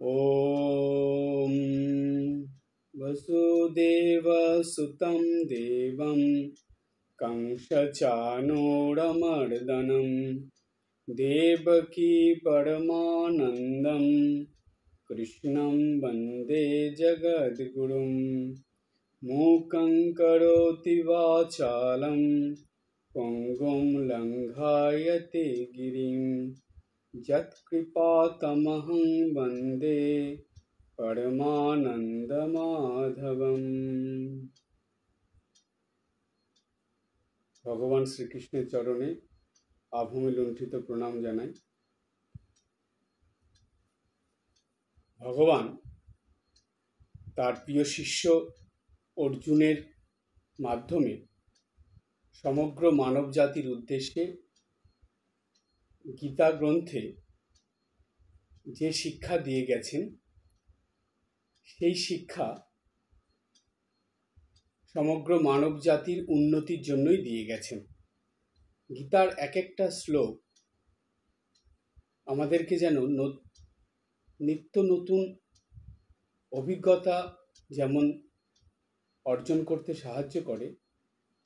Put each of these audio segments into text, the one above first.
ॐ वसुदेवसुतं देवं कंसचाणूरमर्दनं देवकी परमानन्दं कृष्णं वन्दे जगद्गुरुं मूकं करोति वाचालं पङ्गुं लङ्घयते गिरिं यत्कृपातमहं वन्दे परमानन्दमाधवम्। ভগবান শ্রীকৃষ্ণের চরণে আভূমি লুণ্ঠিত প্রণাম জানাই। ভগবান তার প্রিয় শিষ্য অর্জুনের মাধ্যমে সমগ্র মানব জাতির উদ্দেশ্যে গীতা গ্রন্থে যে শিক্ষা দিয়ে গেছেন, সেই শিক্ষা সমগ্র মানব জাতির উন্নতির জন্যই দিয়ে গেছেন। গীতার এক একটা শ্লোক আমাদেরকে যেন নিত্য নতুন অভিজ্ঞতা যেমন অর্জন করতে সাহায্য করে,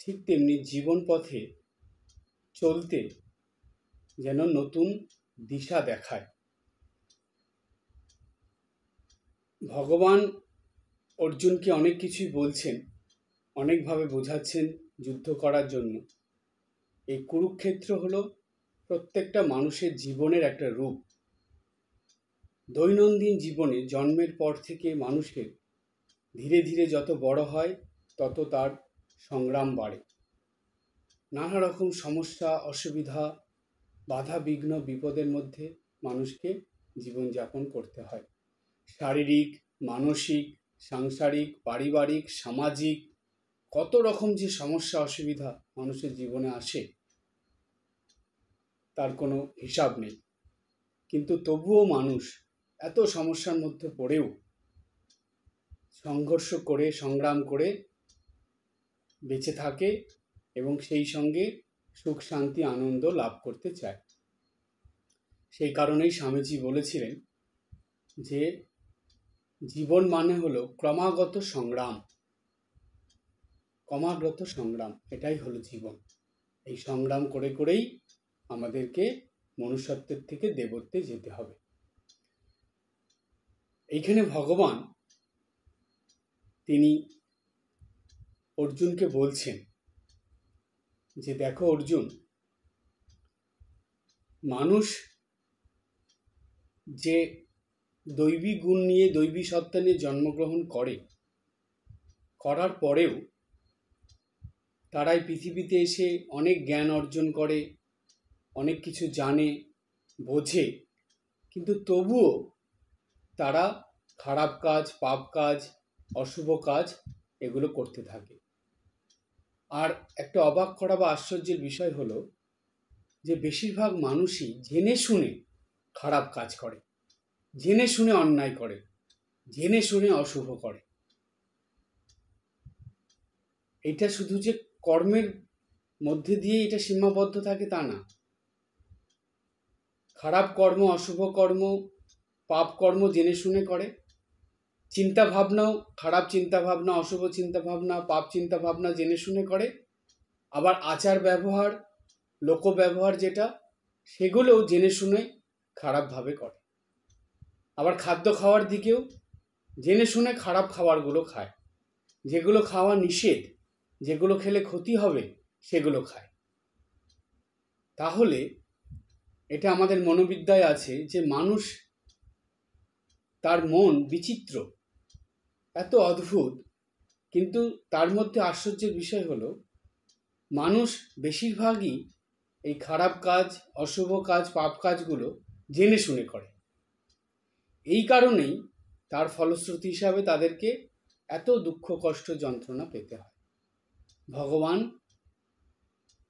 ঠিক তেমনি জীবন পথে চলতে যেন নতুন দিশা দেখায়। ভগবান অর্জুনকে অনেক কিছুই বলছেন, অনেকভাবে বোঝাচ্ছেন যুদ্ধ করার জন্য। এই কুরুক্ষেত্র হলো প্রত্যেকটা মানুষের জীবনের একটা রূপ। দৈনন্দিন জীবনে জন্মের পর থেকে মানুষের ধীরে ধীরে যত বড় হয় তত তার সংগ্রাম বাড়ে। নানা রকম সমস্যা, অসুবিধা, বাধা বিঘ্ন, বিপদের মধ্যে মানুষকে জীবনযাপন করতে হয়। শারীরিক, মানসিক, সাংসারিক, পারিবারিক, সামাজিক কত রকম যে সমস্যা অসুবিধা মানুষের জীবনে আসে তার কোনো হিসাব নেই। কিন্তু তবুও মানুষ এত সমস্যার মধ্যে পড়েও সংঘর্ষ করে, সংগ্রাম করে বেঁচে থাকে এবং সেই সঙ্গে সুখ, শান্তি, আনন্দ লাভ করতে চায়। সেই কারণেই স্বামীজি বলেছিলেন যে জীবন মানে হলো ক্রমাগত সংগ্রাম। ক্রমাগত সংগ্রাম, এটাই হলো জীবন। এই সংগ্রাম করে করেই আমাদেরকে মনুষ্যত্বের থেকে দেবত্বে যেতে হবে। এইখানে ভগবান তিনি অর্জুনকে বলছেন যে দেখো অর্জুন, মানুষ যে দৈবী গুণ নিয়ে, দৈবী সত্তা নিয়ে জন্মগ্রহণ করার পরেও তারাই পৃথিবীতে এসে অনেক জ্ঞান অর্জন করে, অনেক কিছু জানে, বোঝে, কিন্তু তবুও তারা খারাপ কাজ, পাপ কাজ, অশুভ কাজ এগুলো করতে থাকে। আর একটা অবাক করা বা আশ্চর্যের বিষয় হলো যে বেশিরভাগ মানুষই জেনে শুনে খারাপ কাজ করে, জেনে শুনে অন্যায় করে, জেনে শুনে অশুভ করে। এটা শুধু যে কর্মের মধ্যে দিয়ে এটা সীমাবদ্ধ থাকে তা না। খারাপ কর্ম, অশুভ কর্ম, পাপ কর্ম জেনে শুনে করে। চিন্তা ভাবনাও খারাপ চিন্তা ভাবনা, অশুভ চিন্তা ভাবনা, পাপ চিন্তা ভাবনা জেনে শুনে করে। আবার আচার ব্যবহার, লোক ব্যবহার যেটা, সেগুলোও জেনে শুনে খারাপভাবে করে। আবার খাদ্য খাওয়ার দিকেও জেনে শুনে খারাপ খাবারগুলো খায়। যেগুলো খাওয়া নিষেধ, যেগুলো খেলে ক্ষতি হবে, সেগুলো খায়। তাহলে এটা আমাদের মনোবিদ্যায় আছে যে মানুষ, তার মন বিচিত্র, এত অদ্ভুত, কিন্তু তার মধ্যে আশ্চর্যের বিষয় হলো মানুষ বেশিরভাগই এই খারাপ কাজ, অশুভ কাজ, পাপ কাজগুলো জেনে শুনে করে। এই কারণেই তার ফলশ্রুতি হিসাবে তাদেরকে এত দুঃখ, কষ্ট, যন্ত্রণা পেতে হয়। ভগবান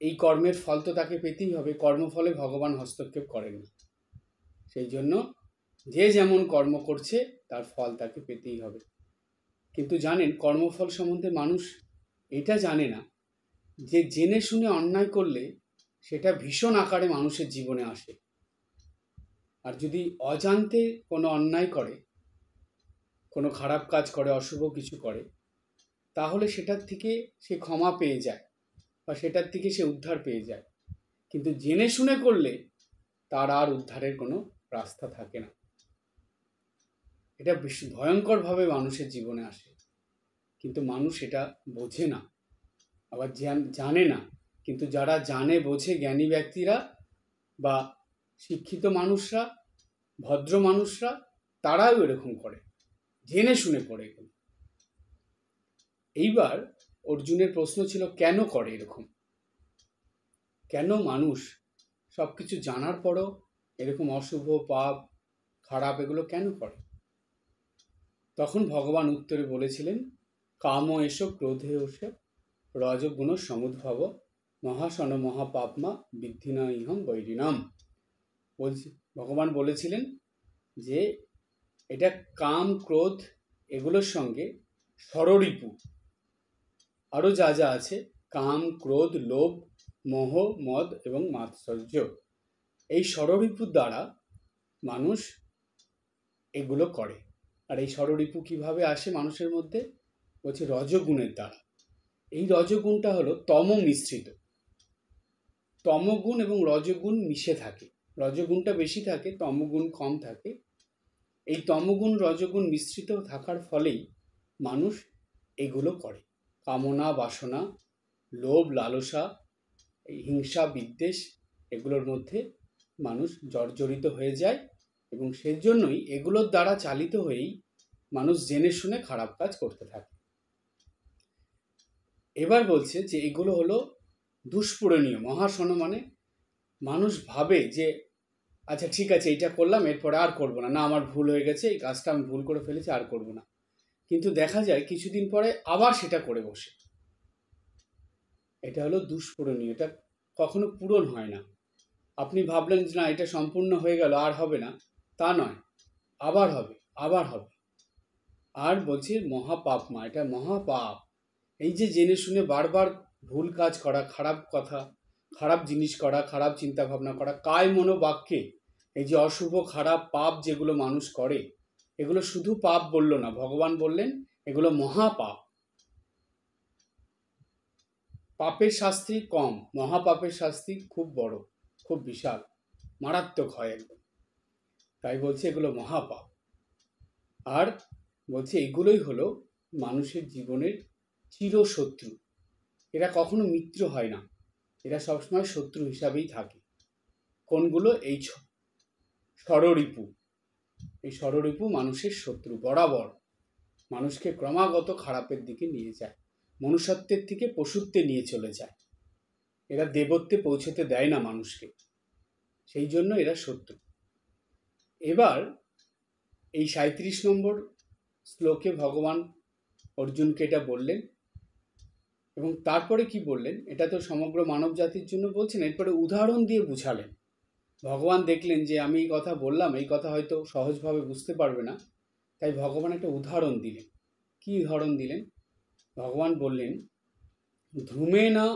এই কর্মের ফল তো তাকে পেতেই হবে, কর্মফলে ভগবান হস্তক্ষেপ করেন না। সেই জন্য যে যেমন কর্ম করছে তার ফল তাকে পেতেই হবে। কিন্তু জানেন, কর্মফল সম্বন্ধে মানুষ এটা জানে না যে জেনে শুনে অন্যায় করলে সেটা ভীষণ আকারে মানুষের জীবনে আসে। আর যদি অজান্তে কোনো অন্যায় করে কোনো খারাপ কাজ করে, অশুভ কিছু করে, তাহলে সেটার থেকে সে ক্ষমা পেয়ে যায় বা সেটার থেকে সে উদ্ধার পেয়ে যায়। কিন্তু জেনে শুনে করলে তার আর উদ্ধারের কোনো রাস্তা থাকে না। এটা বেশি ভয়ঙ্করভাবে মানুষের জীবনে আসে, কিন্তু মানুষ এটা বোঝে না, আবার জানে না। কিন্তু যারা জানে বোঝে, জ্ঞানী ব্যক্তিরা বা শিক্ষিত মানুষরা, ভদ্র মানুষরা, তারাও এরকম করে, জেনে শুনে করে এগুলো। এইবার অর্জুনের প্রশ্ন ছিল, কেন করে এরকম? কেন মানুষ সব কিছু জানার পরও এরকম অশুভ, পাপ, খারাপ এগুলো কেন করে? তখন ভগবান উত্তরে বলেছিলেন, কাম এষ ক্রোধে ওষ রজগুণ সমুদ্ভব মহাসন মহাপাপমা বিদ্ধিনা ইহম বৈরিনাম। ভগবান বলেছিলেন যে এটা কাম, ক্রোধ এগুলোর সঙ্গে ষড়রিপু, আরও যা যা আছে, কাম, ক্রোধ, লোভ, মোহ, মদ এবং মাৎসর্য, এই ষড়রিপুর দ্বারা মানুষ এগুলো করে। আর এই ষড়রিপু কিভাবে আসে মানুষের মধ্যে? বলছে রজগুণের দ্বারা। এই রজগুণটা হলো তম মিশ্রিত। তমগুণ এবং রজগুণ মিশে থাকে, রজগুণটা বেশি থাকে, তমগুণ কম থাকে। এই তমগুণ রজগুণ মিশ্রিত থাকার ফলেই মানুষ এগুলো করে। কামনা, বাসনা, লোভ, লালসা, হিংসা, বিদ্বেষ এগুলোর মধ্যে মানুষ জর্জরিত হয়ে যায়, এবং সেজন্যই এগুলোর দ্বারা চালিত হয়েই মানুষ জেনে শুনে খারাপ কাজ করতে থাকে। এবার বলছে যে এগুলো হলো দুষ্পূরণীয়। মহাসন মানে মানুষ ভাবে যে আচ্ছা ঠিক আছে, এটা করলাম, এরপরে আর করবো না, না আমার ভুল হয়ে গেছে, এই কাজটা আমি ভুল করে ফেলেছি, আর করবো না। কিন্তু দেখা যায় কিছুদিন পরে আবার সেটা করে বসে। এটা হলো দুষ্পূরণীয়, এটা কখনো পূরণ হয় না। আপনি ভাবলেন যে না এটা সম্পূর্ণ হয়ে গেল, আর হবে না, তা নয়, আবার হবে, আবার হবে। আর বলছে মহাপাপমা, এটা মহাপাপ। এই যে জেনে শুনে বারবার ভুল কাজ করা, খারাপ কথা, খারাপ জিনিস করা, খারাপ চিন্তা ভাবনা করা, কায় মনোবাক্যে এই যে অশুভ খারাপ পাপ যেগুলো মানুষ করে, এগুলো শুধু পাপ বলল না, ভগবান বললেন এগুলো মহাপাপ। পাপের শাস্তি কম, মহাপাপের শাস্তি খুব বড়, খুব বিশাল, মারাত্মক হয় একদম। তাই বলছে এগুলো মহাপাপ। আর বলছে এগুলোই হলো মানুষের জীবনের চিরশত্রু। এরা কখনো মিত্র হয় না, এরা সবসময় শত্রু হিসাবেই থাকে। কোনগুলো? এই ষড়রিপু। এই ষড়রিপু মানুষের শত্রু, বরাবর মানুষকে ক্রমাগত খারাপের দিকে নিয়ে যায়, মনুষ্যত্বের থেকে পশুত্বে নিয়ে চলে যায়। এরা দেবত্বে পৌঁছতে দেয় না মানুষকে, সেই জন্য এরা শত্রু। এবার এই 37 নম্বর শ্লোকে ভগবান অর্জুনকে এটা বললেন, এবং তারপরে কি বললেন, এটা তো সমগ্র মানব জাতির জন্য বলছেন, এরপরে উদাহরণ দিয়ে বুঝালেন। ভগবান দেখলেন যে আমি এই কথা বললাম, এই কথা হয়তো সহজভাবে বুঝতে পারবে না, তাই ভগবান একটা উদাহরণ দিলেন। কি উদাহরণ দিলেন? ভগবান বললেন, ধূমেনা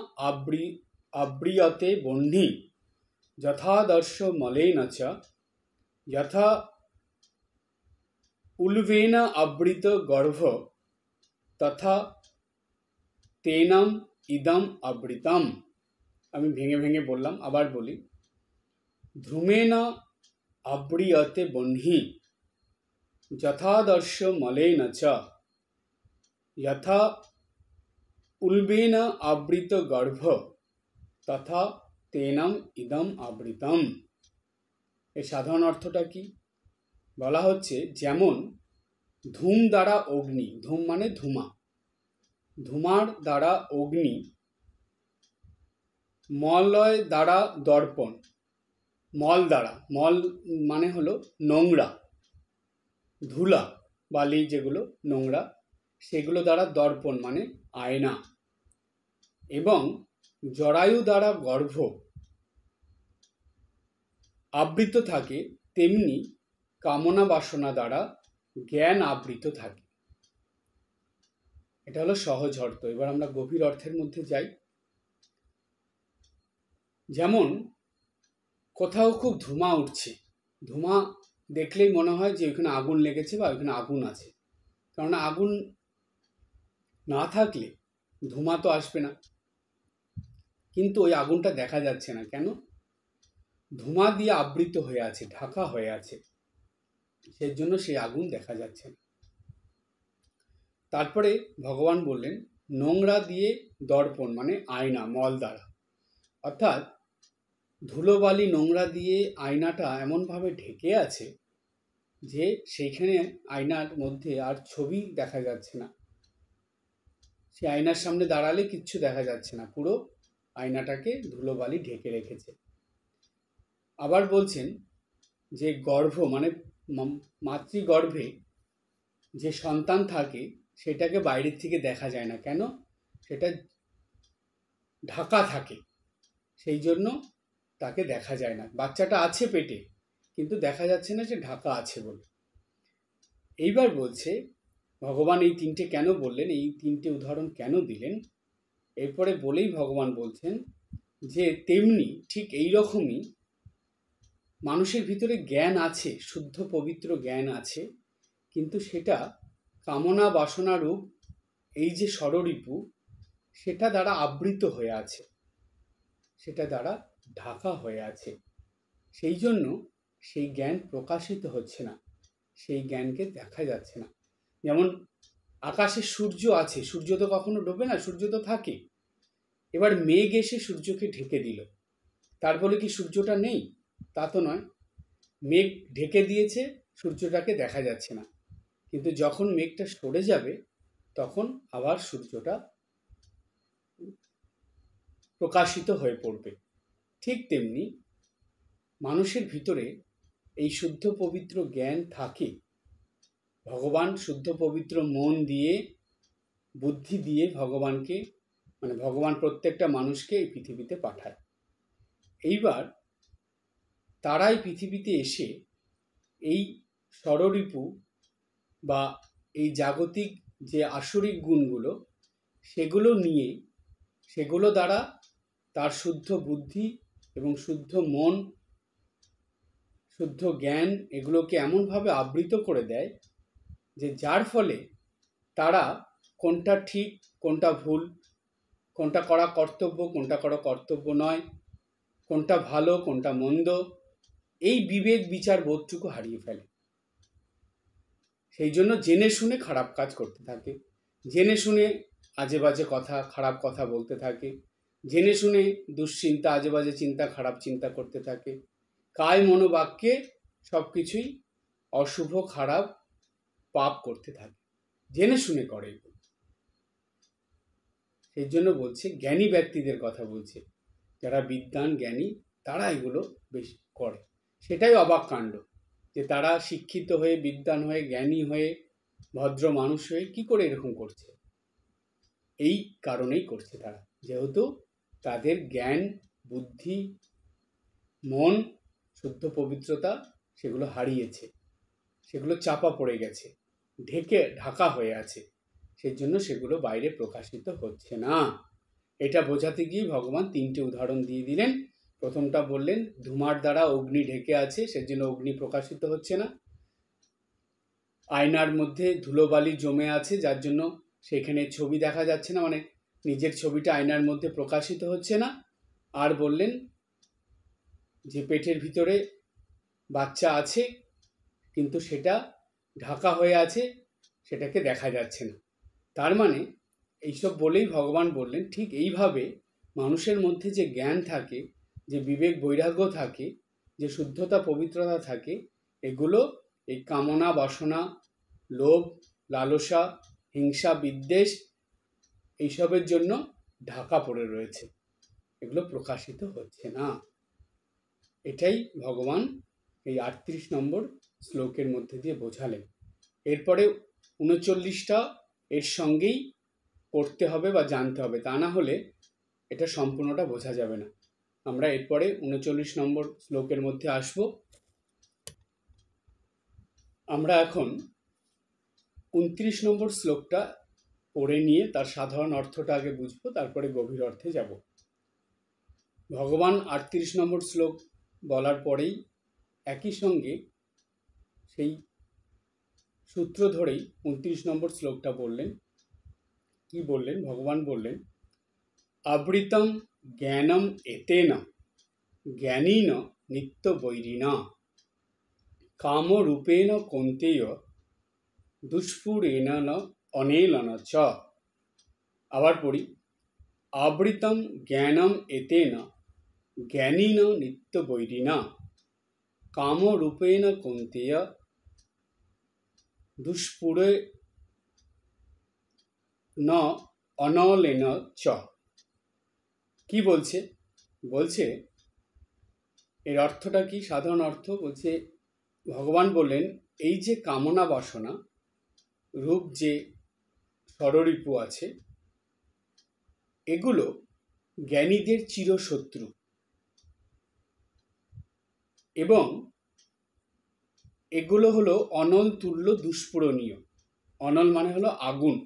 আব্রিয়তে বহ্নি যথাদর্শ মলেন চ যথা উল্বেন আবৃত গর্ভ তথা তেনম ইদম আবৃতম। আমি ভেঙে ভেঙে বললাম, আবার বলি। ধূমেনা আব্রিয়তে বহ্নি যথাদর্শ মলেন চ যথা উল্বেন আবৃত গর্ভ তথা তেনম ইদম আবৃতম। এর সাধারণ অর্থটা কি? বলা হচ্ছে যেমন ধূম দ্বারা অগ্নি, ধূম মানে ধূমা, ধূমার দ্বারা অগ্নি, মলয় দ্বারা দর্পণ, মল দ্বারা, মল মানে হলো নোংরা, ধুলা, বালি যেগুলো নোংরা, সেগুলো দ্বারা দর্পণ মানে আয়না, এবং জরায়ু দ্বারা গর্ভ আবৃত থাকে, তেমনি কামনা বাসনা দ্বারা জ্ঞান আবৃত থাকে। এটা হলো সহজ অর্থ। এবার আমরা গভীর অর্থের মধ্যে যাই। যেমন কোথাও খুব ধোঁয়া উঠছে, ধোঁয়া দেখলেই মনে হয় যে ওইখানে আগুন লেগেছে বা ওইখানে আগুন আছে। কারণ আগুন না থাকলে ধোঁয়া তো আসবে না। কিন্তু ওই আগুনটা দেখা যাচ্ছে না কেন? ধোঁয়া দিয়ে আবৃত হয়ে আছে, ঢাকা হয়ে আছে, সেই জন্য সেই আগুন দেখা যাচ্ছে না। তারপরে ভগবান বললেন নোংরা দিয়ে দর্পণ মানে আয়না, মল দ্বারা, অর্থাৎ ধুলোবালি নোংরা দিয়ে আয়নাটা এমনভাবে ঢেকে আছে যে সেইখানে আয়নার মধ্যে আর ছবি দেখা যাচ্ছে না। সে আয়নার সামনে দাঁড়ালে কিচ্ছু দেখা যাচ্ছে না, পুরো আয়নাটাকে ধুলোবালি ঢেকে রেখেছে। আবার বলছেন যে গর্ভ মানে মাতৃগর্ভে যে সন্তান থাকে সেটাকে বাইরের থেকে দেখা যায় না কেন? সেটা ঢাকা থাকে, সেই জন্য তাকে দেখা যায় না। বাচ্চাটা আছে পেটে কিন্তু দেখা যাচ্ছে না যে ঢাকা আছে বলে। এইবার বলছে ভগবান এই তিনটে কেন বললেন, এই তিনটে উদাহরণ কেন দিলেন, এরপরে বলেই ভগবান বলছেন যে তেমনি ঠিক এই রকমই মানুষের ভিতরে জ্ঞান আছে, শুদ্ধ পবিত্র জ্ঞান আছে, কিন্তু সেটা কামনা বাসনা রূপ এই যে ষড়রিপু সেটা দ্বারা আবৃত হয়ে আছে, সেটা দ্বারা ঢাকা হয়ে আছে। সেই জন্য সেই জ্ঞান প্রকাশিত হচ্ছে না, সেই জ্ঞানকে দেখা যাচ্ছে না। যেমন আকাশে সূর্য আছে, সূর্য তো কখনো ডোবে না, সূর্য তো থাকে। এবার মেঘ এসে সূর্যকে ঢেকে দিল, তার বলে কি সূর্যটা নেই? তা তো নয়। মেঘ ঢেকে দিয়েছে, সূর্যটাকে দেখা যাচ্ছে না, কিন্তু যখন মেঘটা সরে যাবে তখন আবার সূর্যটা প্রকাশিত হয়ে পড়বে। ঠিক তেমনি মানুষের ভিতরে এই শুদ্ধ পবিত্র জ্ঞান থাকে। ভগবান শুদ্ধ পবিত্র মন দিয়ে, বুদ্ধি দিয়ে ভগবানকে মানে ভগবান প্রত্যেকটা মানুষকে এই পৃথিবীতে পাঠায়। এইবার তারাই পৃথিবীতে এসে এই ষড়রিপু বা এই জাগতিক যে আসরিক গুণগুলো সেগুলো নিয়ে, সেগুলো দ্বারা তার শুদ্ধ বুদ্ধি এবং শুদ্ধ মন, শুদ্ধ জ্ঞান এগুলোকে এমনভাবে আবৃত করে দেয় যে যার ফলে তারা কোনটা ঠিক কোনটা ভুল, কোনটা করা কর্তব্য কোনটা করা কর্তব্য নয়, কোনটা ভালো কোনটা মন্দ, এই বিবেক বিচার বোধটুকু হারিয়ে ফেলে। সেই জন্য জেনে শুনে খারাপ কাজ করতে থাকে, জেনে শুনে আজে বাজে কথা, খারাপ কথা বলতে থাকে, জেনে শুনে দুশ্চিন্তা, আজে বাজে চিন্তা, খারাপ চিন্তা করতে থাকে। কায় মনোবাক্যে সব কিছুই অশুভ খারাপ পাপ করতে থাকে, জেনে শুনে করে। সেই জন্য বলছে জ্ঞানী ব্যক্তিদের কথা বলছে, যারা বিদ্বান জ্ঞানী তারা এগুলো বেশি করে। সেটাই অবাক কাণ্ড যে তারা শিক্ষিত হয়ে, বিদ্বান হয়ে, জ্ঞানী হয়ে, ভদ্র মানুষ হয়ে কি করে এরকম করছে? এই কারণেই করছে তারা, যেহেতু তাদের জ্ঞান, বুদ্ধি, মন, শুদ্ধ পবিত্রতা সেগুলো হারিয়েছে, সেগুলো চাপা পড়ে গেছে, ঢাকা হয়ে আছে, সেই জন্য সেগুলো বাইরে প্রকাশিত হচ্ছে না। এটা বোঝাতে গিয়ে ভগবান তিনটে উদাহরণ দিয়ে দিলেন। প্রথমটা বললেন ধুমার দ্বারা অগ্নি ঢেকে আছে, সেজন্য অগ্নি প্রকাশিত হচ্ছে না। আয়নার মধ্যে ধুলোবালি জমে আছে, যার জন্য সেখানে ছবি দেখা যাচ্ছে না, মানে নিজের ছবিটা আয়নার মধ্যে প্রকাশিত হচ্ছে না। আর বললেন যে পেটের ভিতরে বাচ্চা আছে কিন্তু সেটা ঢাকা হয়ে আছে, সেটাকে দেখা যাচ্ছে না। তার মানে এইসব বলেই ভগবান বললেন ঠিক এইভাবে মানুষের মধ্যে যে জ্ঞান থাকে, যে বিবেক বৈরাগ্য থাকে, যে শুদ্ধতা পবিত্রতা থাকে, এগুলো এই কামনা বাসনা, লোভ, লালসা, হিংসা, বিদ্বেষ এইসবের জন্য ঢাকা পড়ে রয়েছে, এগুলো প্রকাশিত হচ্ছে না। এটাই ভগবান এই 38 নম্বর শ্লোকের মধ্যে দিয়ে বোঝালেন। এরপরে 39টা এর সঙ্গেই পড়তে হবে বা জানতে হবে, তা না হলে এটা সম্পূর্ণটা বোঝা যাবে না। আমরা এরপরে 39 নম্বর শ্লোকের মধ্যে আসব। আমরা এখন 29 নম্বর শ্লোকটা পড়ে নিয়ে তার সাধারণ অর্থটা আগে বুঝবো, তারপরে গভীর অর্থে যাব। ভগবান 38 নম্বর শ্লোক বলার পরেই একই সঙ্গে সেই সূত্র ধরেই 29 নম্বর শ্লোকটা বললেন। কি বললেন? ভগবান বললেন, আবৃতম জ্ঞানম এতেন জ্ঞানীন নিত্য বৈরিণা কামরূপেণ কন্তেয় দুষ্পুরেণ অনেলন চ। আবার পড়ি, আবৃতম জ্ঞানম এতেন জ্ঞানীন নিত্য বৈরিণা কামরূপেণ কন্তেয় দুষ্পুরে ন অনলেন চ। কি বলছে? বলছে এর অর্থটা কি? সাধারণ অর্থ বলছে, ভগবান বললেন এই যে কামনা বাসনা রূপ যে ষড়রিপু আছে, এগুলো জ্ঞানীদের চিরশত্রু এবং এগুলো হলো অনল তুল্য দুষ্পূরণীয়। অনল মানে হলো আগুন,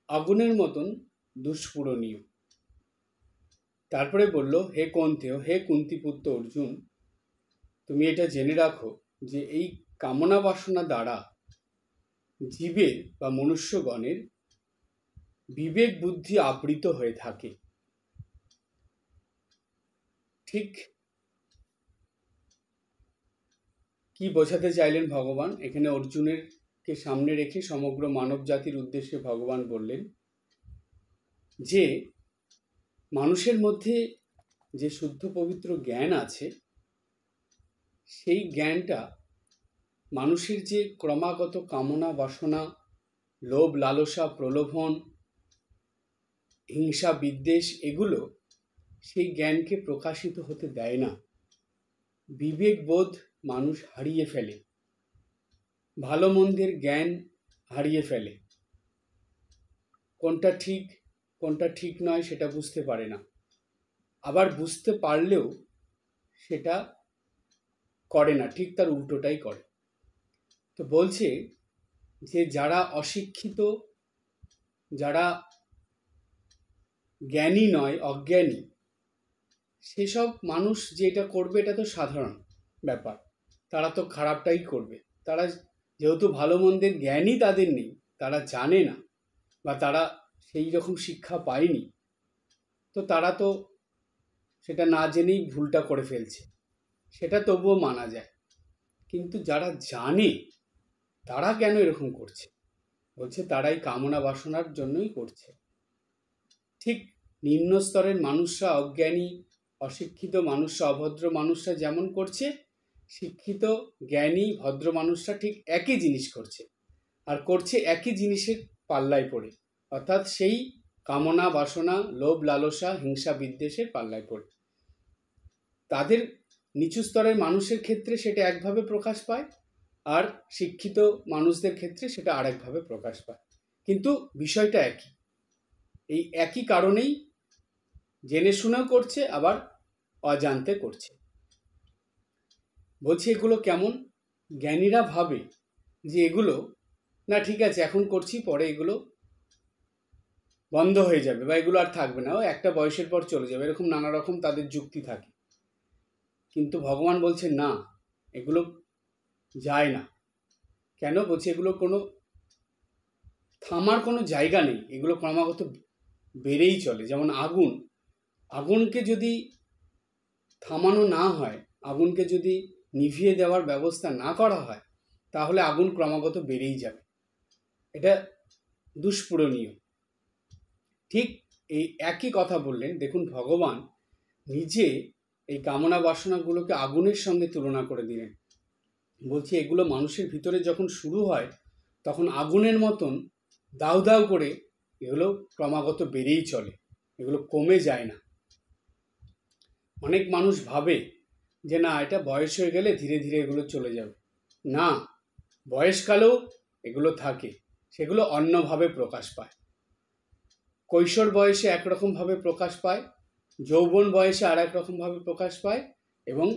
আগুনের মতন দুষ্পূরণীয়। তারপরে বলল, হে কন্তেয়, হে কুন্তিপুত্র অর্জুন, তুমি এটা জেনে রাখো যে এই কামনা বাসনা দ্বারা জীবের বা মনুষ্যগণের বিবেক বুদ্ধি আবৃত হয়ে থাকে। ঠিক কি বোঝাতে চাইলেন ভগবান? এখানে অর্জুনের কে সামনে রেখে সমগ্র মানব জাতির উদ্দেশ্যে ভগবান বললেন যে মানুষের মধ্যে যে শুদ্ধ পবিত্র জ্ঞান আছে, সেই জ্ঞানটা মানুষের যে ক্রমাগত কামনা বাসনা, লোভ লালসা, প্রলোভন, হিংসা বিদ্বেষ, এগুলো সেই জ্ঞানকে প্রকাশিত হতে দেয় না। বিবেকবোধ মানুষ হারিয়ে ফেলে, ভালো মন্দের জ্ঞান হারিয়ে ফেলে, কোনটা ঠিক নয় সেটা বুঝতে পারে না। আবার বুঝতে পারলেও সেটা করে না, ঠিক তার উল্টোটাই করে। তো বলছে যে যারা অশিক্ষিত, যারা জ্ঞানী নয়, অজ্ঞানী, সেসব মানুষ যেটা করবে এটা তো সাধারণ ব্যাপার, তারা তো খারাপটাই করবে। তারা যেহেতু ভালো মন্দের জ্ঞানই তাদের নেই, তারা জানে না বা তারা সেই রকম শিক্ষা পায়নি, তো তারা তো সেটা না জেনেই ভুলটা করে ফেলছে, সেটা তবুও মানা যায়। কিন্তু যারা জানে তারা কেন এরকম করছে? বলছে তারাই কামনা বাসনার জন্যই করছে। ঠিক নিম্ন স্তরের মানুষরা, অজ্ঞানী অশিক্ষিত মানুষরা, অভদ্র মানুষরা যেমন করছে, শিক্ষিত জ্ঞানী ভদ্র মানুষরা ঠিক একই জিনিস করছে, আর করছে একই জিনিসের পাল্লায় পড়ে, অর্থাৎ সেই কামনা বাসনা, লোভ লালসা, হিংসা বিদ্বেষের পাল্লায় পড়ে। তাদের নিচু স্তরের মানুষের ক্ষেত্রে সেটা একভাবে প্রকাশ পায়, আর শিক্ষিত মানুষদের ক্ষেত্রে সেটা আরেকভাবে প্রকাশ পায়, কিন্তু বিষয়টা একই। এই একই কারণেই জেনে শুনেও করছে, আবার অজান্তে করছে। বলছি এগুলো কেমন? জ্ঞানীরা ভাবে যে এগুলো না ঠিক আছে, এখন করছি, পরে এগুলো বন্ধ হয়ে যাবে বা এগুলো আর থাকবে না, ও একটা বয়সের পর চলে যাবে, এরকম নানা রকম তাদের যুক্তি থাকে। কিন্তু ভগবান বলছেন না, এগুলো যায় না। কেন? বলছে এগুলো কোনো থামার কোনো জায়গা নেই, এগুলো ক্রমাগত বেড়েই চলে। যেমন আগুনকে যদি থামানো না হয়, আগুনকে যদি নিভিয়ে দেওয়ার ব্যবস্থা না করা হয়, তাহলে আগুন ক্রমাগত বেড়েই যাবে, এটা দুষ্পূরণীয়। ঠিক এই একই কথা বললেন। দেখুন, ভগবান নিজে এই কামনা বাসনাগুলোকে আগুনের সঙ্গে তুলনা করে দিলেন। বলছি এগুলো মানুষের ভিতরে যখন শুরু হয়, তখন আগুনের মতন দাউ দাউ করে এগুলো ক্রমাগত বেড়েই চলে, এগুলো কমে যায় না। অনেক মানুষ ভাবে যে না, এটা বয়স হয়ে গেলে ধীরে ধীরে এগুলো চলে যাবে। না, বয়সকালেও এগুলো থাকে, সেগুলো অন্যভাবে প্রকাশ পায়। কৈশোর বয়সে একরকমভাবে প্রকাশ পায়, যৌবন বয়সে আর এক রকমভাবে প্রকাশ পায়, এবং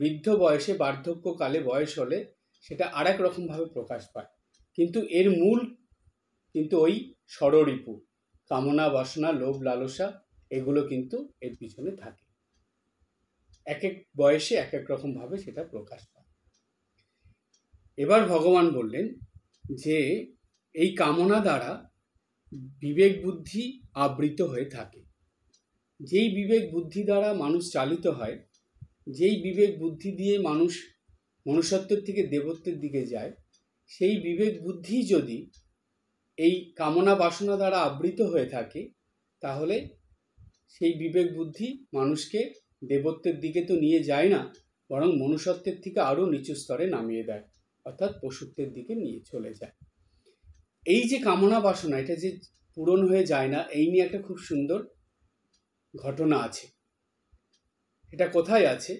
বৃদ্ধ বয়সে, বার্ধক্যকালে বয়স হলে সেটা আর এক রকমভাবে প্রকাশ পায়। কিন্তু এর মূল কিন্তু ওই ষড়রিপু, কামনা বাসনা, লোভ লালসা, এগুলো কিন্তু এর পিছনে থাকে। এক এক বয়সে এক এক রকমভাবে সেটা প্রকাশ পায়। এবার ভগবান বললেন যে এই কামনা দ্বারা বিবেক বুদ্ধি আবৃত হয়ে থাকে। যেই বিবেক বুদ্ধি দ্বারা মানুষ চালিত হয়, যেই বিবেক বুদ্ধি দিয়ে মানুষ মনুষ্যত্বের থেকে দেবত্বের দিকে যায়, সেই বিবেক বুদ্ধি যদি এই কামনা বাসনা দ্বারা আবৃত হয়ে থাকে, তাহলে সেই বিবেক বুদ্ধি মানুষকে দেবত্বের দিকে তো নিয়ে যায় না, বরং মনুষ্যত্বের থেকে আরও নিচু স্তরে নামিয়ে দেয়, অর্থাৎ পশুত্বের দিকে নিয়ে চলে যায়। এই যে কামনা বাসনা, এটা যে পূরণ হয়ে যায় না, এই নিয়ে একটা খুব সুন্দর ঘটনা আছে। এটা কোথায় আছে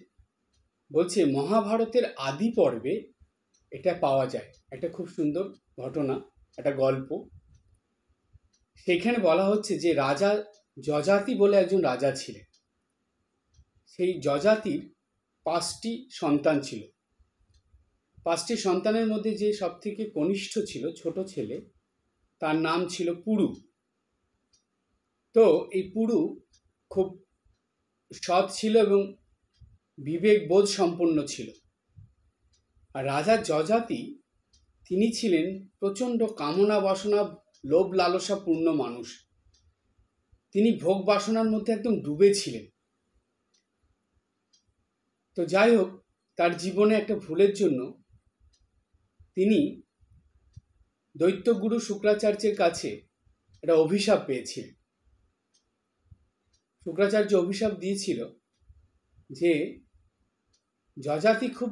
বলছে, মহাভারতের আদি পর্বে এটা পাওয়া যায়। একটা খুব সুন্দর ঘটনা, একটা গল্প। সেখানে বলা হচ্ছে যে রাজা যযাতি বলে একজন রাজা ছিলেন। সেই যযাতির 5টি সন্তান ছিল। 5টি সন্তানের মধ্যে যে সব থেকে কনিষ্ঠ ছিল, ছোট ছেলে, তার নাম ছিল পুরু। তো এই পুরু খুব সৎ ছিল এবং বিবেক বোধ সম্পন্ন ছিল। আর রাজা যযাতি তিনি ছিলেন প্রচণ্ড কামনা বাসনা লোভ লালসাপূর্ণ মানুষ। তিনি ভোগ বাসনার মধ্যে একদম ডুবে ছিলেন। তো যাই হোক, তার জীবনে একটা ভুলের জন্য তিনি দৈত্যগুরু শুক্রাচার্যের কাছে একটা অভিশাপ পেয়েছিলেন। শুক্রাচার্য অভিশাপ দিয়েছিল যে যযাতি খুব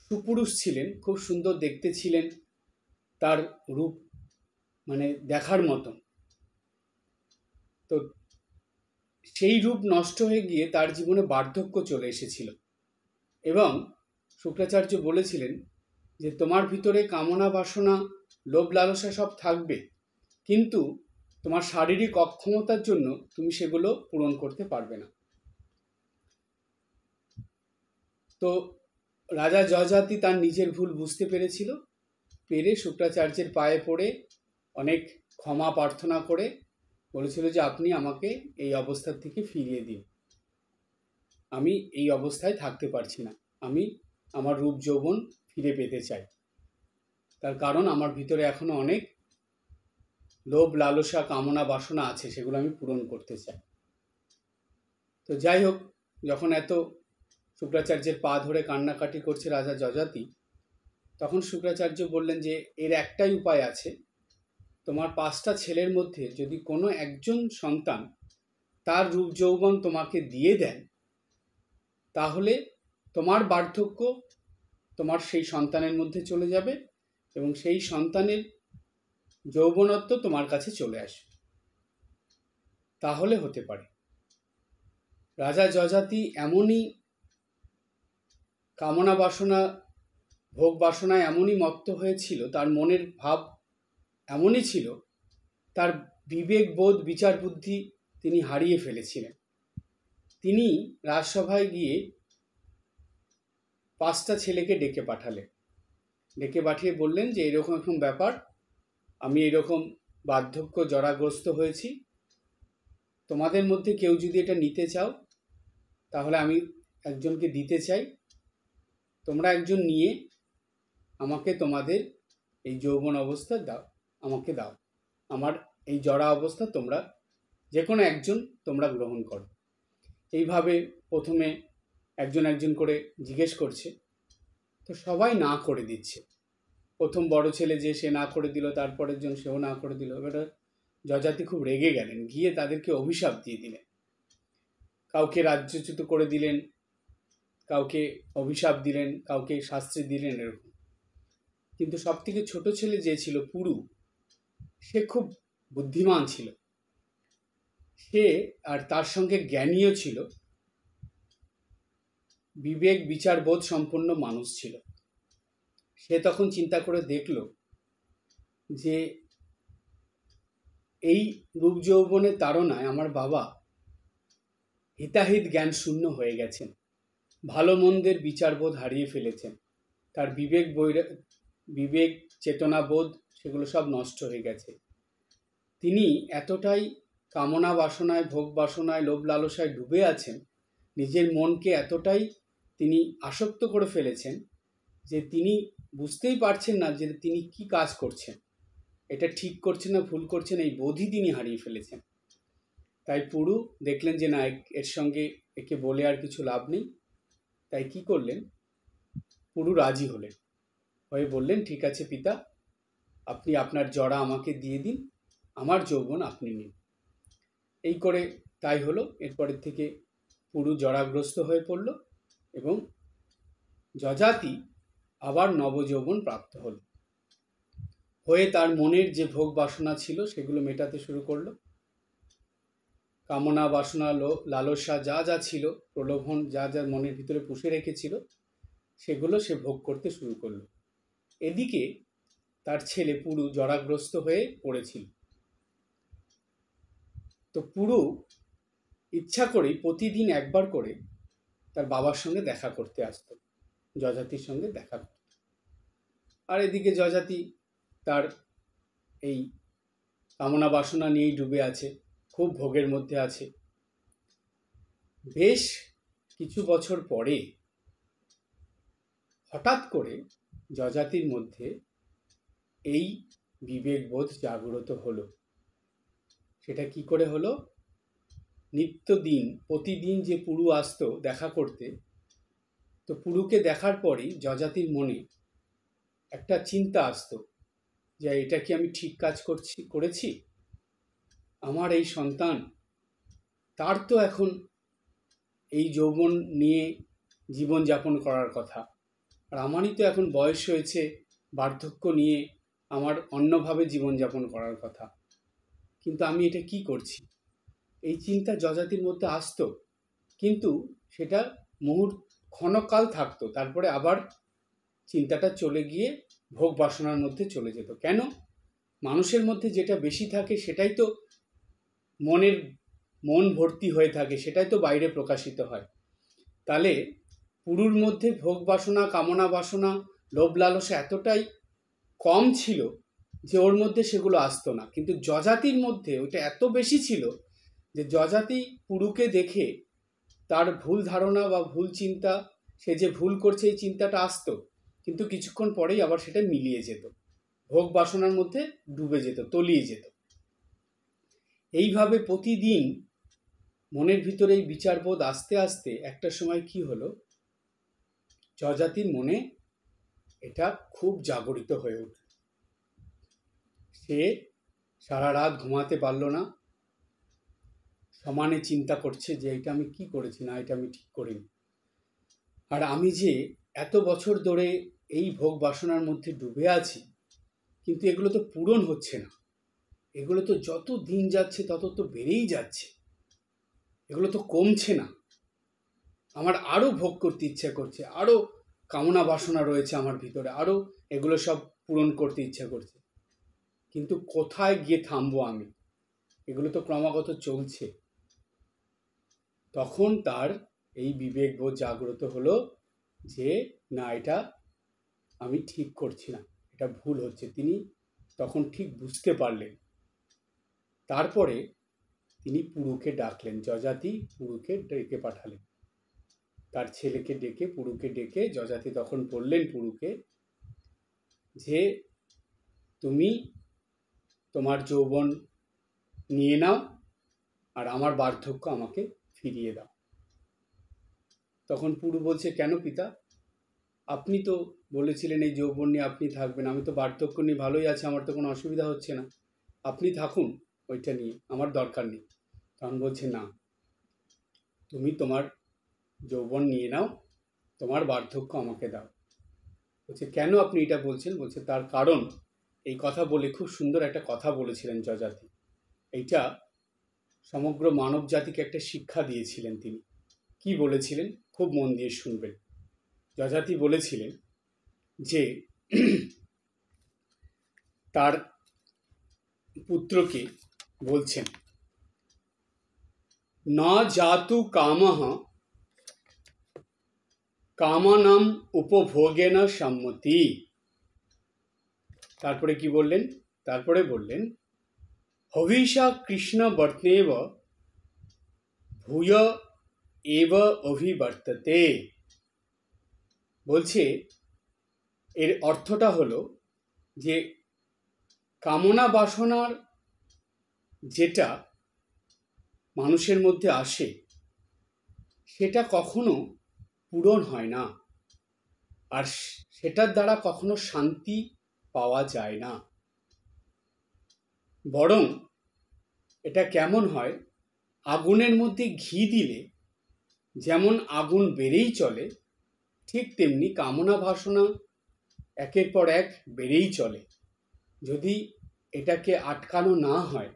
সুপুরুষ ছিলেন, খুব সুন্দর দেখতে ছিলেন, তার রূপ মানে দেখার মতন। তো সেই রূপ নষ্ট হয়ে গিয়ে তার জীবনে বার্ধক্য চলে এসেছিল এবং শুক্রাচার্য বলেছিলেন যে তোমার ভিতরে কামনা বাসনা লোভ লালসা সব থাকবে, কিন্তু তোমার শারীরিক অক্ষমতার জন্য তুমি সেগুলো পূরণ করতে পারবে না। তো রাজা যযাতি তার নিজের ভুল বুঝতে পেরেছিল, পেরে শুক্রাচার্যের পায়ে পড়ে অনেক ক্ষমা প্রার্থনা করে বলেছিল যে আপনি আমাকে এই অবস্থা থেকে ফিরিয়ে দিন, আমি এই অবস্থায় থাকতে পারছি না, আমি আমার রূপ যৌবন ফিরে পেতে চাই। তার কারণ আমার ভিতরে এখনো অনেক লোভ লালসা কামনা বাসনা আছে, সেগুলো আমি পূরণ করতে চাই। তো যাই হোক, যখন এত শুক্রাচার্যের পা ধরে কান্নাকাটি করছে রাজা যযাতি, তখন শুক্রাচার্য বললেন যে এর একটাই উপায় আছে, তোমার 5টা ছেলের মধ্যে যদি কোনো একজন সন্তান তার রূপ যৌবন তোমাকে দিয়ে দেন, তাহলে তোমার বার্ধক্য তোমার সেই সন্তানের মধ্যে চলে যাবে এবং সেই সন্তানের যৌবনত্ব তোমার কাছে চলে আসবে, তাহলে হতে পারে। রাজা যযাতি এমনই কামনা বাসনা ভোগ বাসনায় এমনই মত্ত হয়েছিল, তার মনের ভাব এমনই ছিল, তার বিবেক বোধ বিচার বুদ্ধি তিনি হারিয়ে ফেলেছিলেন। তিনি রাজসভায় গিয়ে 5টা ছেলেকে ডেকে পাঠালেন। ডেকে পাঠিয়ে বললেন যে এরকম এরকম ব্যাপার, আমি এরকম বার্ধক্য জরাগ্রস্ত হয়েছি, তোমাদের মধ্যে কেউ যদি এটা নিতে চাও তাহলে আমি একজনকে দিতে চাই, তোমরা একজন নিয়ে আমাকে তোমাদের এই যৌবন অবস্থা দাও, আমাকে দাও, আমার এই জরা অবস্থা তোমরা যে কোনো একজন তোমরা গ্রহণ করো। এইভাবে প্রথমে একজন একজন করে জিজ্ঞেস করছে, তো সবাই না করে দিচ্ছে। প্রথম বড় ছেলে যে সে না করে দিল, তারপরের জন সেও না করে দিল। এবার যযাতি খুব রেগে গেলেন, গিয়ে তাদেরকে অভিশাপ দিয়ে দিলেন। কাউকে রাজ্যচ্যুত করে দিলেন, কাউকে অভিশাপ দিলেন, কাউকে শাস্তি দিলেন, এরকম। কিন্তু সব থেকে ছোট ছেলে যে ছিল পুরু, সে খুব বুদ্ধিমান ছিল, সে আর তার সঙ্গে জ্ঞানীও ছিল, বিবেক বিচার বোধ সম্পন্ন মানুষ ছিল। সে তখন চিন্তা করে দেখল যে এই রূপ যৌবনের তাড়নায় আমার বাবা হিতাহিত জ্ঞান শূন্য হয়ে গেছেন, ভালো মন্দের বিচারবোধ হারিয়ে ফেলেছেন, তার বিবেক চেতনাবোধ সেগুলো সব নষ্ট হয়ে গেছে। তিনি এতটাই কামনা বাসনায় ভোগ বাসনায় লোভ লালসায় ডুবে আছেন, নিজের মনকে এতটাই তিনি আসক্ত করে ফেলেছেন যে তিনি বুঝতেই পারছেন না যে তিনি কি কাজ করছেন, এটা ঠিক করছেন না ভুল করছেন, এই বোধই তিনি হারিয়ে ফেলেছেন। তাই পুরু দেখলেন যে না, এর সঙ্গে একে বলে আর কিছু লাভ নেই। তাই কি করলেন, পুরু রাজি হলেন, হয়ে বললেন ঠিক আছে পিতা, আপনি আপনার জড়া আমাকে দিয়ে দিন, আমার যৌবন আপনি নিন। এই করে তাই হলো। এরপরের থেকে পুরু জরাগ্রস্ত হয়ে পড়ল এবং যযাতি আবার নবযৌবন প্রাপ্ত হলো, হয়ে তার মনের যে ভোগ বাসনা ছিল সেগুলো মেটাতে শুরু করলো। কামনা বাসনা লালসা যা যা ছিল, প্রলোভন যা যা মনের ভিতরে পুষে রেখেছিল, সেগুলো সে ভোগ করতে শুরু করলো। এদিকে তার ছেলে পুরু জরাগ্রস্ত হয়ে পড়েছিল। তো পুরু ইচ্ছা করেই প্রতিদিন একবার করে তার বাবার সঙ্গে দেখা করতে আসতো, যযাতির সঙ্গে দেখা করত। আর এদিকে যযাতি তার এই কামনা বাসনা নিয়েই ডুবে আছে, খুব ভোগের মধ্যে আছে। বেশ কিছু বছর পরে হঠাৎ করে যযাতির মধ্যে এই বিবেকবোধ জাগ্রত হলো। সেটা কি করে হলো, নিত্যদিন প্রতিদিন যে পুরু আসতো দেখা করতে, তো পুরুকে দেখার পরেই যযাতির মনে একটা চিন্তা আসতো যে এটা কি আমি ঠিক কাজ করেছি, আমার এই সন্তান, তার তো এখন এই যৌবন নিয়ে জীবনযাপন করার কথা, আর আমারই তো এখন বয়স হয়েছে, বার্ধক্য নিয়ে আমার অন্যভাবে জীবনযাপন করার কথা, কিন্তু আমি এটা কি করছি। এই চিন্তা যযাতির মধ্যে আসতো, কিন্তু সেটা ক্ষণকাল থাকতো, তারপরে আবার চিন্তাটা চলে গিয়ে ভোগ বাসনার মধ্যে চলে যেত। কেন, মানুষের মধ্যে যেটা বেশি থাকে সেটাই তো মন ভর্তি হয়ে থাকে, সেটাই তো বাইরে প্রকাশিত হয়। তাহলে পুরুর মধ্যে ভোগ বাসনা, কামনা বাসনা, লোভ লালসা এতটাই কম ছিল যে ওর মধ্যে সেগুলো আসতো না, কিন্তু যযাতির মধ্যে ওইটা এত বেশি ছিল যে যযাতি পুরুকে দেখে তার ভুল ধারণা বা ভুল চিন্তা, সে যে ভুল করছে এই চিন্তাটা আসতো, কিন্তু কিছুক্ষণ পরেই আবার সেটা মিলিয়ে যেত, ভোগ বাসনার মধ্যে ডুবে যেত, তলিয়ে যেত। এইভাবে প্রতিদিন মনের ভিতরে এই বিচারবোধ আস্তে আস্তে একটা সময় কি হলো, যযাতির মনে এটা খুব জাগরিত হয়ে উঠল। সে সারা রাত ঘুমাতে পারল না, সমানে চিন্তা করছে যে এটা আমি কি করেছি, না এটা আমি ঠিক করিনি, আর আমি যে এত বছর ধরে এই ভোগ বাসনার মধ্যে ডুবে আছি, কিন্তু এগুলো তো পূরণ হচ্ছে না, এগুলো তো যত দিন যাচ্ছে তত তো বেড়েই যাচ্ছে, এগুলো তো কমছে না, আমার আরো ভোগ করতে ইচ্ছা করছে, আরো কামনা বাসনা রয়েছে আমার ভিতরে, আরো এগুলো সব পূরণ করতে ইচ্ছা করছে, কিন্তু কোথায় গিয়ে থামবো আমি, এগুলো তো ক্রমাগত চলছে। তখন তার এই বিবেকবোধ জাগ্রত হলো যে না, এটা আমি ঠিক করছি না, এটা ভুল হচ্ছে। তিনি তখন ঠিক বুঝতে পারলেন। তারপরে তিনি পুরুকে ডাকলেন, যযাতি পুরুকে ডেকে পাঠালেন, তার ছেলেকে ডেকে, পুরুকে ডেকে যযাতি তখন বললেন পুরুকে যে তুমি তোমার যৌবন নিয়ে নাও, আর আমার বার্ধক্য আমাকে ফিরিয়ে দাও। তখন পুরু বলছে, কেন পিতা, আপনি তো বলেছিলেন এই যৌবন নিয়ে আপনি থাকবেন, আমি তো বার্ধক্য নিয়ে ভালোই আছি, আমার তো কোনো অসুবিধা হচ্ছে না, আপনি থাকুন ওইটা নিয়ে, আমার দরকার নেই। তখন বলছে না, তুমি তোমার যৌবন নিয়ে নাও, তোমার বার্ধক্য আমাকে দাও। বলছে কেন আপনি এটা বলছেন? বলছে তার কারণ, এই কথা বলে খুব সুন্দর একটা কথা বলেছিলেন যযাতি, এইটা সমগ্র মানব জাতিকে একটা শিক্ষা দিয়েছিলেন তিনি। কি বলেছিলেন খুব মন দিয়ে শুনবেন। যযাতি বলেছিলেন যে তার পুত্রকে বলছেন, না জাতু কামঃ কামানাম উপভোগেন সম্মতি। তারপরে কি বললেন? তারপরে বললেন, হবিষা কৃষ্ণ বর্তেব ভূয় এব অভিবর্ততে। বলছে এর অর্থটা হলো যে কামনা বাসনার যেটা মানুষের মধ্যে আসে সেটা কখনো পূরণ হয় না, আর সেটার দ্বারা কখনো শান্তি পাওয়া যায় না। বরং এটা কেমন হয়, আগুনের মধ্যে ঘি দিলে যেমন আগুন বেড়েই চলে, ঠিক তেমনি কামনা বাসনা একের পর এক বেড়েই চলে। যদি এটাকে আটকানো না হয়,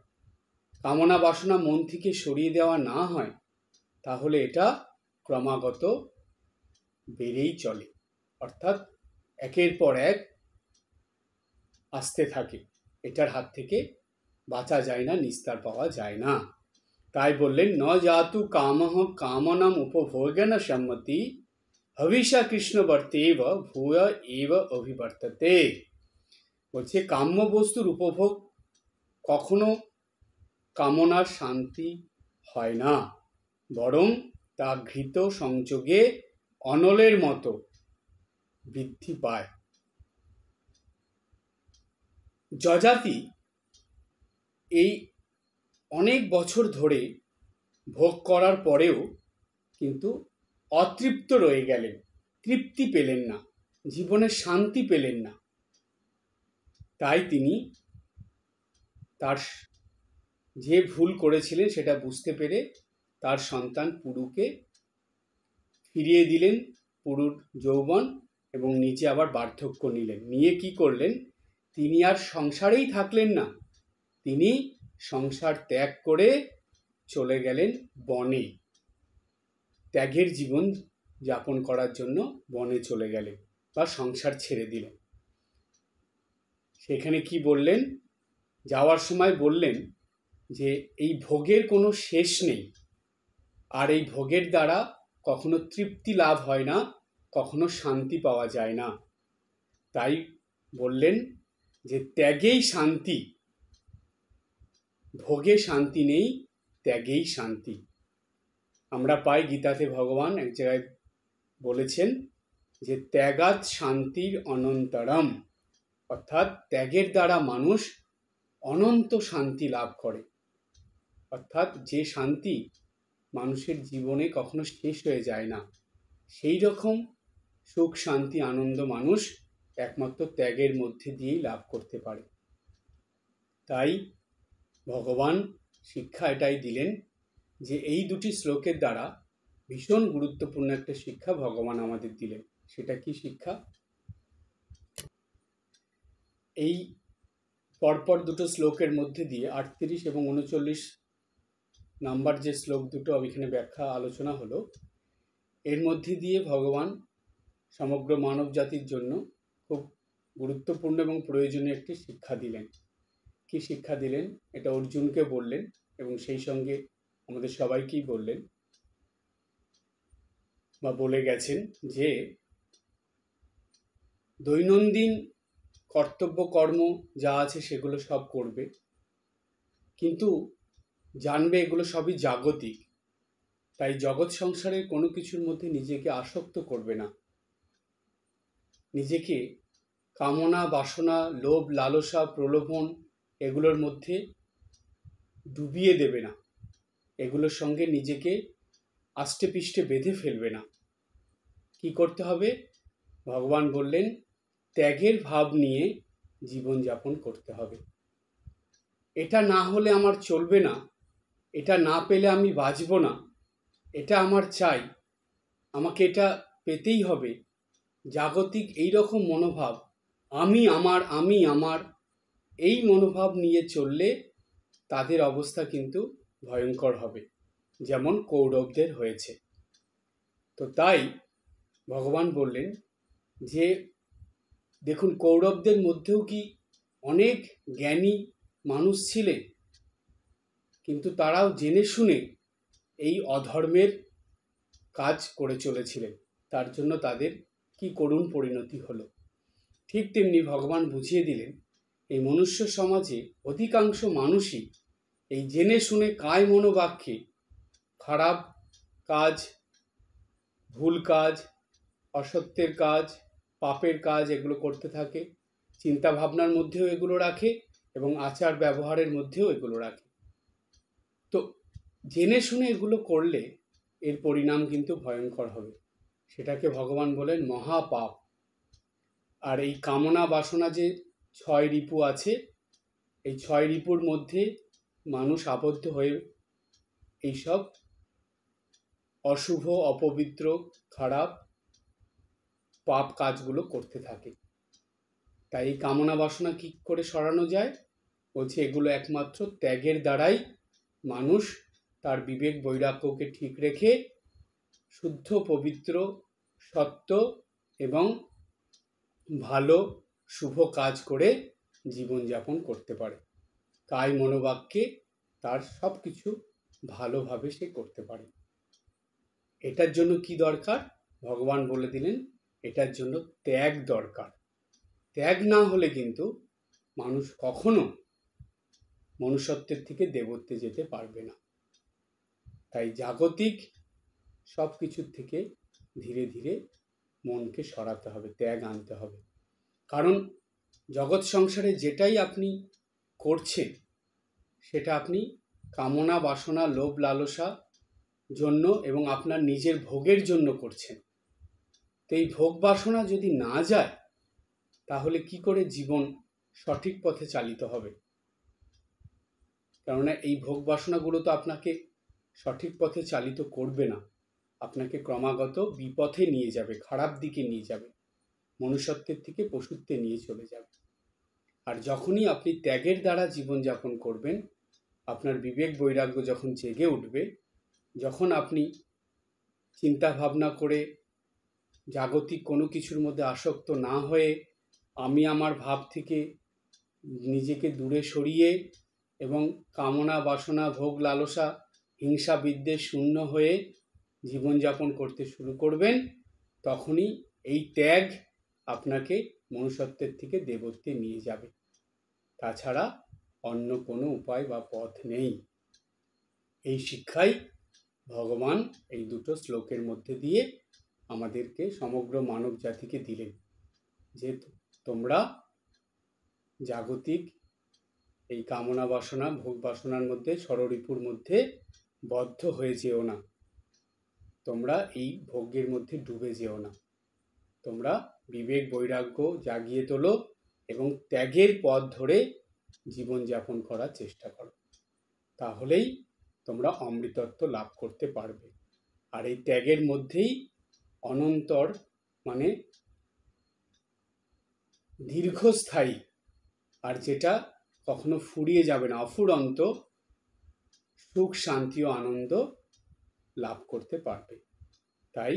কামনা বাসনা মন থেকে সরিয়ে দেওয়া না হয়, তাহলে এটা ক্রমাগত বেড়েই চলে, অর্থাৎ একের পর এক আসতে থাকে। এটার হাত থেকে বাঁচা যায় না, নিস্তার পাওয়া যায় না। তাই বললেন, ন জাতু কামহ কামনাম উপভোগেন সম্মতি হবিষা কৃষ্ণ বর্তেব ভূয় এব অভিবর্ততে। বলছে কাম্য বস্তুর উপভোগ কখনো কামনার শান্তি হয় না, বরং তা ঘৃত সংযোগে অনলের মতো বৃদ্ধি পায়। যযাতি এই অনেক বছর ধরে ভোগ করার পরেও কিন্তু অতৃপ্ত রয়ে গেলেন, তৃপ্তি পেলেন না, জীবনে শান্তি পেলেন না। তাই তিনি তার যে ভুল করেছিলেন সেটা বুঝতে পেরে তার সন্তান পুরুকে ফিরিয়ে দিলেন, পুরুর যৌবন, এবং নিচে আবার বার্ধক্য নিলেন। নিয়ে কি করলেন, তিনি আর সংসারেই থাকলেন না, তিনি সংসার ত্যাগ করে চলে গেলেন বনে, ত্যাগের জীবন যাপন করার জন্য বনে চলে গেলেন বা সংসার ছেড়ে দিলেন। সেখানে কি বললেন, যাওয়ার সময় বললেন যে এই ভোগের কোনো শেষ নেই, আর এই ভোগের দ্বারা কখনো তৃপ্তি লাভ হয় না, কখনো শান্তি পাওয়া যায় না। তাই বললেন যে ত্যাগেই শান্তি, ভোগে শান্তি নেই, ত্যাগেই শান্তি। আমরা পাই গীতাতে ভগবান এক জায়গায় বলেছেন যে ত্যাগাৎ শান্তির অনন্তরম, অর্থাৎ ত্যাগের দ্বারা মানুষ অনন্ত শান্তি লাভ করে। অর্থাৎ যে শান্তি মানুষের জীবনে কখনো শেষ হয়ে যায় না, সেই রকম সুখ শান্তি আনন্দ মানুষ একমাত্র ত্যাগের মধ্যে দিয়েই লাভ করতে পারে। তাই ভগবান শিক্ষা এটাই দিলেন যে এই দুটি শ্লোকের দ্বারা ভীষণ গুরুত্বপূর্ণ একটা শিক্ষা ভগবান আমাদের দিলেন। সেটা কি শিক্ষা? এই পরপর দুটো শ্লোকের মধ্যে দিয়ে 38 এবং 39 নাম্বার যে শ্লোক দুটো এখানে ব্যাখ্যা আলোচনা হলো, এর মধ্যে দিয়ে ভগবান সমগ্র মানব জাতির জন্য খুব গুরুত্বপূর্ণ এবং প্রয়োজনীয় একটি শিক্ষা দিলেন। কি শিক্ষা দিলেন? এটা অর্জুনকে বললেন এবং সেই সঙ্গে আমাদের সবাইকেই বললেন বা বলে গেছেন যে দৈনন্দিন কর্তব্য কর্ম যা আছে সেগুলো সব করবে, কিন্তু জানবে এগুলো সবই জাগতিক। তাই জগৎ সংসারের কোনো কিছুর মধ্যে নিজেকে আসক্ত করবে না, নিজেকে কামনা বাসনা লোভ লালসা প্রলোভন এগুলোর মধ্যে ডুবিয়ে দেবে না, এগুলোর সঙ্গে নিজেকে আষ্টে পিষ্টে বেঁধে ফেলবে না। কি করতে হবে? ভগবান বললেন ত্যাগের ভাব নিয়ে জীবনযাপন করতে হবে। এটা না হলে আমার চলবে না, এটা না পেলে আমি বাঁচব না, এটা আমার চাই, আমাকে এটা পেতেই হবে, জাগতিক এই রকম মনোভাব, আমি আমার এই মনোভাব নিয়ে চললে তাদের অবস্থা কিন্তু ভয়ঙ্কর হবে, যেমন কৌরবদের হয়েছে। তো তাই ভগবান বললেন যে দেখুন কৌরবদের মধ্যেও কি অনেক জ্ঞানী মানুষ ছিলেন, কিন্তু তারাও জেনে শুনে এই অধর্মের কাজ করে চলেছিলেন, তার জন্য তাদের কি করুণ পরিণতি হলো। ঠিক তেমনি ভগবান বুঝিয়ে দিলেন এই মনুষ্য সমাজে অধিকাংশ মানুষই এই জেনে শুনে কায় মনোবাক্যে খারাপ কাজ, ভুল কাজ, অসত্যের কাজ, পাপের কাজ এগুলো করতে থাকে, চিন্তা ভাবনার মধ্যেও এগুলো রাখে এবং আচার ব্যবহারের মধ্যেও এগুলো রাখে। তো জেনে শুনে এগুলো করলে এর পরিণাম কিন্তু ভয়ঙ্কর হবে। সেটাকে ভগবান বলেন মহাপাপ। আর এই কামনা বাসনা যে 6 রিপু আছে, এই 6 রিপুর মধ্যে মানুষ আবদ্ধ হয়ে এইসব অশুভ, অপবিত্র, খারাপ, পাপ কাজগুলো করতে থাকে। তাই এই কামনা বাসনা কি করে সরানো যায়? বলছে এগুলো একমাত্র ত্যাগের দ্বারাই মানুষ তার বিবেক বৈরাগ্যকে ঠিক রেখে শুদ্ধ, পবিত্র, সত্য এবং ভালো শুভ কাজ করে জীবনযাপন করতে পারে। কায় মনোবাক্যে তার সব কিছু ভালোভাবে সে করতে পারে। এটার জন্য কি দরকার? ভগবান বলে দিলেন এটার জন্য ত্যাগ দরকার। ত্যাগ না হলে কিন্তু মানুষ কখনো মনুষ্যত্বের থেকে দেবত্বে যেতে পারবে না। তাই জাগতিক সব কিছুর থেকে ধীরে ধীরে মনকে সরাতে হবে, ত্যাগ আনতে হবে। কারণ জগৎ সংসারে যেটাই আপনি করছেন সেটা আপনি কামনা বাসনা, লোভ লালসা জন্য এবং আপনার নিজের ভোগের জন্য করছেন। তো এই ভোগ বাসনা যদি না যায় তাহলে কি করে জীবন সঠিক পথে চালিত হবে? কেননা এই ভোগ বাসনাগুলো তো আপনাকে সঠিক পথে চালিত করবে না, আপনাকে ক্রমাগত বিপথে নিয়ে যাবে, খারাপ দিকে নিয়ে যাবে, মনুষ্যত্বের থেকে পশুত্বে নিয়ে চলে যাবে। আর যখনই আপনি ত্যাগের দ্বারা জীবনযাপন করবেন, আপনার বিবেক বৈরাগ্য যখন জেগে উঠবে, যখন আপনি চিন্তা ভাবনা করে জাগতিক কোনো কিছুর মধ্যে আসক্ত না হয়ে আমি আমার ভাব থেকে নিজেকে দূরে সরিয়ে এবং কামনা বাসনা, ভোগ লালসা, হিংসা বিদ্বেষ শূন্য হয়ে জীবনযাপন করতে শুরু করবেন, তখনই এই ত্যাগ আপনাকে মনুষ্যত্বের থেকে দেবত্বে নিয়ে যাবে। তাছাড়া অন্য কোনো উপায় বা পথ নেই। এই শিক্ষাই ভগবান এই দুটো শ্লোকের মধ্যে দিয়ে আমাদেরকে, সমগ্র মানব জাতিকে দিলেন যে তোমরা জাগতিক এই কামনা বাসনা, ভোগ বাসনার মধ্যে, ষড়রিপুর মধ্যে বদ্ধ হয়ে যেও না, তোমরা এই ভোগের মধ্যে ডুবে যেও না, তোমরা বিবেক বৈরাগ্য জাগিয়ে তোলো এবং ত্যাগের পথ ধরে জীবনযাপন করার চেষ্টা করো। তাহলেই তোমরা অমৃতত্ব লাভ করতে পারবে। আর এই ত্যাগের মধ্যেই অনন্তর মানে দীর্ঘস্থায়ী, আর যেটা কখনো ফুরিয়ে যাবে না, অফুরন্ত সুখ, শান্তি ও আনন্দ লাভ করতে পারবে। তাই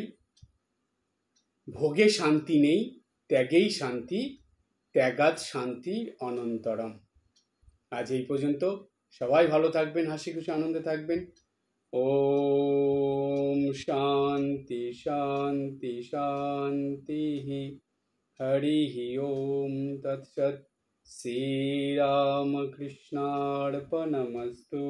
ভোগে শান্তি নেই, ত্যাগেই শান্তি, ত্যাগাৎ শান্তি অনন্তরম। আজ এই পর্যন্ত। সবাই ভালো থাকবেন, হাসি খুশি আনন্দে থাকবেন। ওম শান্তি শান্তি শান্তি। হরি ওম তৎসৎ। শ্রীরামকৃষ্ণার্পণমস্তু।